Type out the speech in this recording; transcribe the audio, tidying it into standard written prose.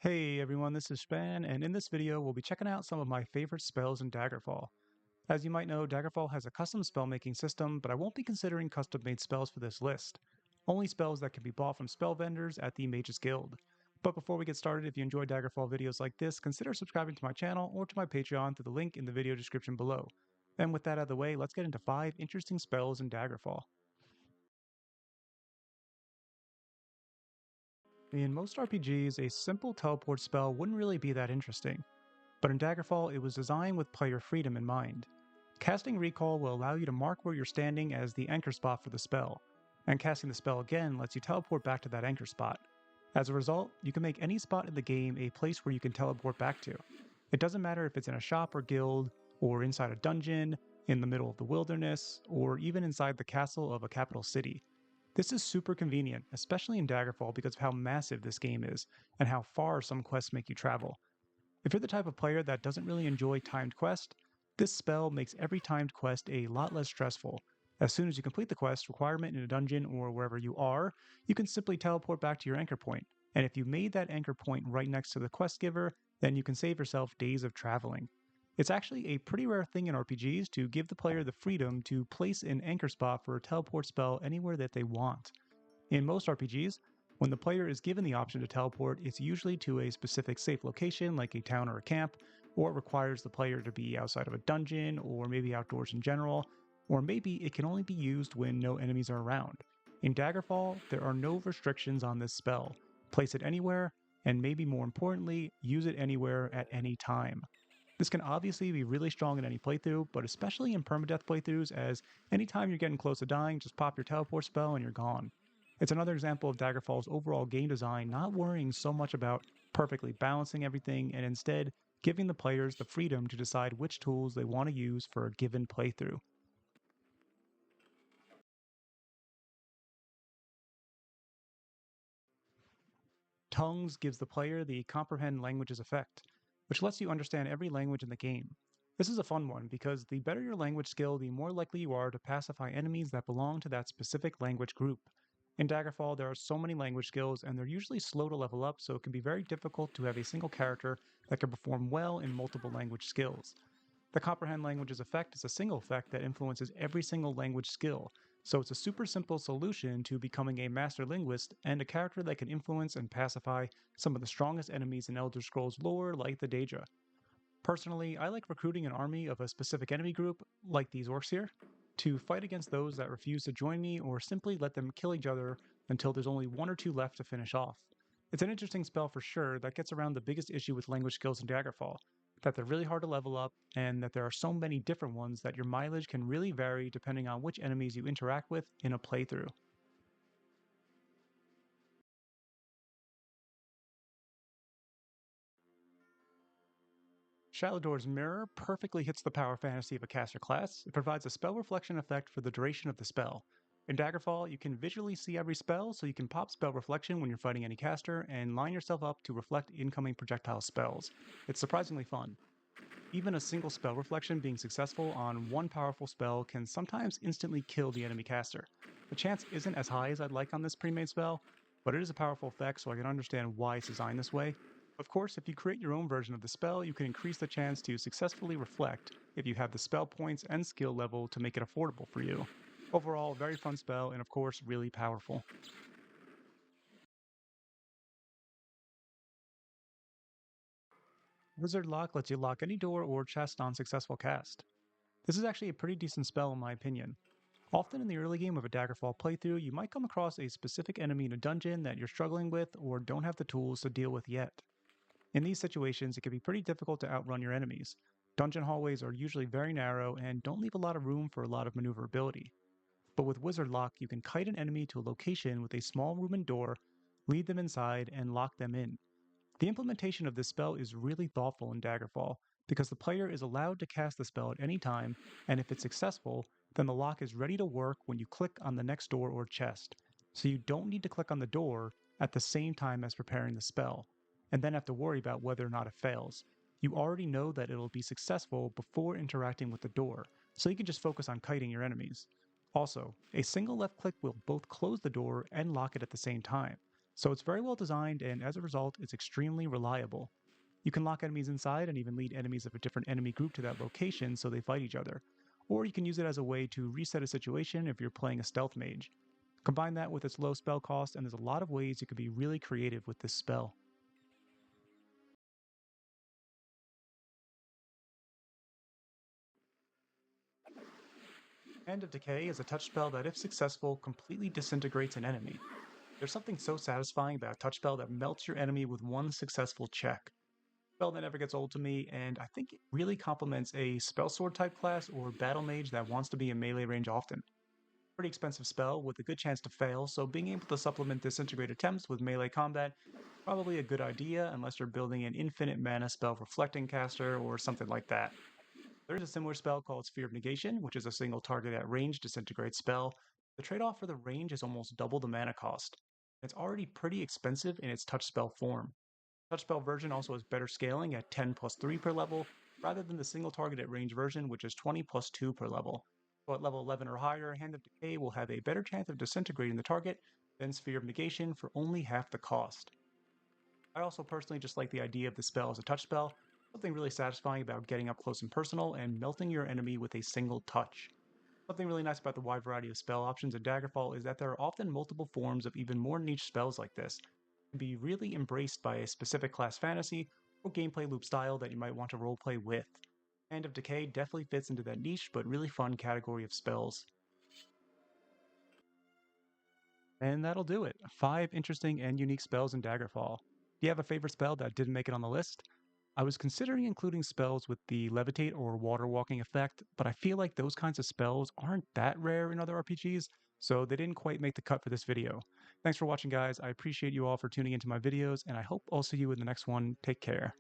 Hey everyone, this is Shpan, and in this video we'll be checking out some of my favorite spells in Daggerfall. As you might know, Daggerfall has a custom spell-making system, but I won't be considering custom-made spells for this list. Only spells that can be bought from spell vendors at the Mages Guild. But before we get started, if you enjoy Daggerfall videos like this, consider subscribing to my channel or to my Patreon through the link in the video description below. And with that out of the way, let's get into 5 interesting spells in Daggerfall. In most RPGs, a simple teleport spell wouldn't really be that interesting. But in Daggerfall, it was designed with player freedom in mind. Casting Recall will allow you to mark where you're standing as the anchor spot for the spell, and casting the spell again lets you teleport back to that anchor spot. As a result, you can make any spot in the game a place where you can teleport back to. It doesn't matter if it's in a shop or guild, or inside a dungeon, in the middle of the wilderness, or even inside the castle of a capital city. This is super convenient, especially in Daggerfall because of how massive this game is, and how far some quests make you travel. If you're the type of player that doesn't really enjoy timed quests, this spell makes every timed quest a lot less stressful. As soon as you complete the quest requirement in a dungeon or wherever you are, you can simply teleport back to your anchor point, and if you made that anchor point right next to the quest giver, then you can save yourself days of traveling. It's actually a pretty rare thing in RPGs to give the player the freedom to place an anchor spot for a teleport spell anywhere that they want. In most RPGs, when the player is given the option to teleport, it's usually to a specific safe location like a town or a camp, or it requires the player to be outside of a dungeon, or maybe outdoors in general, or maybe it can only be used when no enemies are around. In Daggerfall, there are no restrictions on this spell. Place it anywhere, and maybe more importantly, use it anywhere at any time. This can obviously be really strong in any playthrough, but especially in permadeath playthroughs, as anytime you're getting close to dying, just pop your teleport spell and you're gone. It's another example of Daggerfall's overall game design not worrying so much about perfectly balancing everything and instead giving the players the freedom to decide which tools they want to use for a given playthrough. Tongues gives the player the Comprehend Languages effect, which lets you understand every language in the game. This is a fun one because the better your language skill, the more likely you are to pacify enemies that belong to that specific language group. In Daggerfall, there are so many language skills, and they're usually slow to level up, so it can be very difficult to have a single character that can perform well in multiple language skills. The Comprehend Languages effect is a single effect that influences every single language skill, so it's a super simple solution to becoming a master linguist and a character that can influence and pacify some of the strongest enemies in Elder Scrolls lore like the Daedra. Personally, I like recruiting an army of a specific enemy group, like these orcs here, to fight against those that refuse to join me or simply let them kill each other until there's only one or two left to finish off. It's an interesting spell for sure that gets around the biggest issue with language skills in Daggerfall, that they're really hard to level up, and that there are so many different ones that your mileage can really vary depending on which enemies you interact with in a playthrough. Shalidor's Mirror perfectly hits the power fantasy of a caster class. It provides a spell reflection effect for the duration of the spell. In Daggerfall, you can visually see every spell, so you can pop spell reflection when you're fighting any caster and line yourself up to reflect incoming projectile spells. It's surprisingly fun. Even a single spell reflection being successful on one powerful spell can sometimes instantly kill the enemy caster. The chance isn't as high as I'd like on this pre-made spell, but it is a powerful effect, so I can understand why it's designed this way. Of course, if you create your own version of the spell, you can increase the chance to successfully reflect if you have the spell points and skill level to make it affordable for you. Overall, very fun spell, and of course, really powerful. Wizard Lock lets you lock any door or chest on successful cast. This is actually a pretty decent spell in my opinion. Often in the early game of a Daggerfall playthrough, you might come across a specific enemy in a dungeon that you're struggling with or don't have the tools to deal with yet. In these situations, it can be pretty difficult to outrun your enemies. Dungeon hallways are usually very narrow and don't leave a lot of room for a lot of maneuverability. But with Wizard Lock, you can kite an enemy to a location with a small room and door, lead them inside, and lock them in. The implementation of this spell is really thoughtful in Daggerfall, because the player is allowed to cast the spell at any time, and if it's successful, then the lock is ready to work when you click on the next door or chest. So you don't need to click on the door at the same time as preparing the spell, and then have to worry about whether or not it fails. You already know that it'll be successful before interacting with the door, so you can just focus on kiting your enemies. Also, a single left click will both close the door and lock it at the same time, So it's very well designed, and as a result, it's extremely reliable. You can lock enemies inside and even lead enemies of a different enemy group to that location so they fight each other. Or you can use it as a way to reset a situation if you're playing a stealth mage. Combine that with its low spell cost, and there's a lot of ways you can be really creative with this spell. Hand of Decay is a touch spell that, if successful, completely disintegrates an enemy. There's something so satisfying about a touch spell that melts your enemy with one successful check. Spell that never gets old to me, and I think it really complements a spell sword type class or battle mage that wants to be in melee range often. Pretty expensive spell with a good chance to fail, so being able to supplement disintegrate attempts with melee combat is probably a good idea unless you're building an infinite mana spell reflecting caster or something like that. There's a similar spell called Sphere of Negation, which is a single target at range disintegrate spell. The trade-off for the range is almost double the mana cost. It's already pretty expensive in its touch spell form. Touch spell version also has better scaling at 10 plus 3 per level, rather than the single target at range version, which is 20 plus 2 per level. So at level 11 or higher, Hand of Decay will have a better chance of disintegrating the target than Sphere of Negation for only half the cost. I also personally just like the idea of the spell as a touch spell, something really satisfying about getting up close and personal and melting your enemy with a single touch. Something really nice about the wide variety of spell options in Daggerfall is that there are often multiple forms of even more niche spells like this, can be really embraced by a specific class fantasy or gameplay loop style that you might want to roleplay with. Hand of Decay definitely fits into that niche but really fun category of spells. And that'll do it. 5 interesting and unique spells in Daggerfall. Do you have a favorite spell that didn't make it on the list? I was considering including spells with the levitate or water walking effect, but I feel like those kinds of spells aren't that rare in other RPGs, so they didn't quite make the cut for this video. Thanks for watching, guys. I appreciate you all for tuning into my videos, and I hope I'll see you in the next one. Take care.